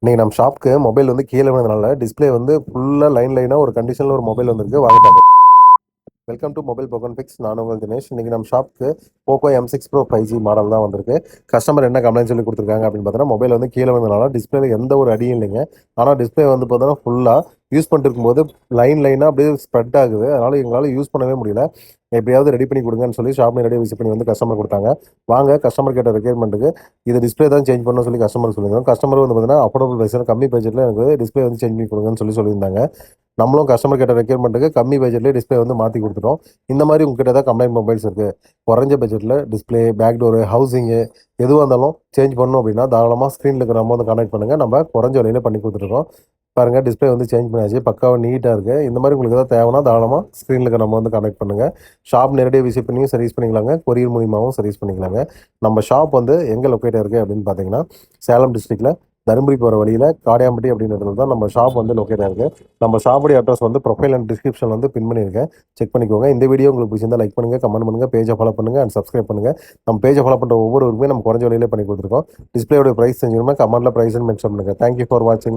இன்னைக்கு நம்ம ஷாப்க்கு மொபைல் வந்து கீழே விழுந்தனால டிஸ்ப்ளே வந்து ஃபுல்லாக லைனாக ஒரு கண்டிஷனில் ஒரு மொபைல் வந்திருக்கு வாங்கிட்டாங்க. வெல்கம் டு மொபைல் போக்கன் பிக்ஸ். நான் உங்கள் தினேஷ். இன்னைக்கு நம்ம ஷாப்க்கு Poco M6 Pro 5G model தான் வந்திருக்கு. கஸ்டமர் என்ன கம்ப்ளைண்ட் சொல்லி கொடுத்துருக்காங்க அப்படின்னு பார்த்தீங்கன்னா, மொபைல் வந்து கீழே வந்தனால டிஸ்பிளேல எந்த ஒரு அடியும் இல்லைங்க. ஆனால் டிஸ்பிளே வந்து பார்த்தீங்கன்னா ஃபுல்லாக யூஸ் பண்ணிட்டு இருக்கும்போது லைனாக அப்படியே ஸ்ப்ரெட் ஆகுது. அதனால எங்களால் யூஸ் பண்ணவே முடியல. எப்படியாவது ரெடி பண்ணி கொடுங்கன்னு சொல்லி ஷாப் நேரடியாக விசிட் பண்ணி வந்து கஸ்டமர் கொடுத்தாங்க. வாங்க கஸ்டமர் கேட்ட ரெக்யர்மெண்ட்டுக்கு இது டிஸ்பிளே தான் சேஞ்ச் பண்ணணும்னு சொல்லி கஸ்டமர் சொல்லியிருந்தோம். கஸ்டமர் வந்து பார்த்தீங்கன்னா அஃபோர்டபுள் ப்ரைஸில் கம்மி பட்ஜெட்டில் எனக்கு டிஸ்பிளே வந்து சேஞ்ச் பண்ணி கொடுங்கன்னு சொல்லியிருந்தாங்க. நம்மளும் கஸ்டமர் கேட்ட ரெக்யர்மெண்ட்டுக்கு கம்மி பட்ஜெட்லேயே டிஸ்பிளே வந்து மாற்றி கொடுத்துட்டோம். இந்த மாதிரி உங்ககிட்ட ஏதாவது கம்ப்ளைண்ட் மொபைல்ஸ் இருக்குது, குறைஞ்ச பட்ஜெட்டில் டிஸ்பிளே, பேக் டோரு, ஹவுசிங்கு எதுவாக இருந்தாலும் சேஞ்ச் பண்ணணும் அப்படின்னா தாராளமாக ஸ்க்ரீனில் இருக்கிற நம்ம வந்து கான்டாக்ட் பண்ணுங்கள். நம்ம குறைஞ்ச விலையில் பண்ணி கொடுத்துருக்கோம். பாருங்கள், டிஸ்பிளே வந்து சேஞ்ச் பண்ணியாச்சு, பக்காவாக நீட்டாக இருக்குது. இந்த மாதிரி உங்களுக்கு ஏதாவது தேவைன்னா தாராளமாக ஸ்க்ரீனில் இருக்கிற நம்ம வந்து கான்டாக்ட் பண்ணுங்கள். ஷாப் நேரடியாக விசிட் பண்ணியும் சர்வீஸ் பண்ணிக்கலாங்க, கொரியர் மூலியமாகவும் சர்வீஸ் பண்ணிக்கலாங்க. நம்ம ஷாப் வந்து எங்கே லொக்கேட் இருக்குது அப்படின்னு பார்த்தீங்கன்னா, சேலம் டிஸ்ட்ரிக்டில் தருமபுரி போகிற வழியில் காடையாம்பட்டி அப்படின்றதுல தான் நம்ம ஷாப் வந்து லொக்கேட் ஆகிருக்கு. நம்ம ஷாப்புடைய அட்ரஸ் வந்து ப்ரொஃபைல் அண்ட் டிஸ்கிரிப்ஷன் வந்து பின் பண்ணியிருக்கேன், செக் பண்ணிக்கோங்க. இந்த வீடியோ உங்களுக்கு பிடிச்சிருந்தா லைக் பண்ணுங்கள், கமெண்ட் பண்ணுங்கள், பேஜை ஃபாலோ பண்ணுங்கள் அண்ட் சப்ஸ்கிரைப் பண்ணுங்கள். நம்ம பேஜை ஃபாலோ பண்ணுற ஒவ்வொருவருக்குமே நம்ம குறைஞ்ச விலையிலே பண்ணி கொடுத்துருக்கோம். டிஸ்பிளேயோட ப்ரைஸ் செஞ்சுக்கணுமா கமெண்ட்டில் ப்ரைஸ்ன்னு மென்ஷன் பண்ணுங்கள். தேங்க்யூ ஃபார் வாட்சிங்.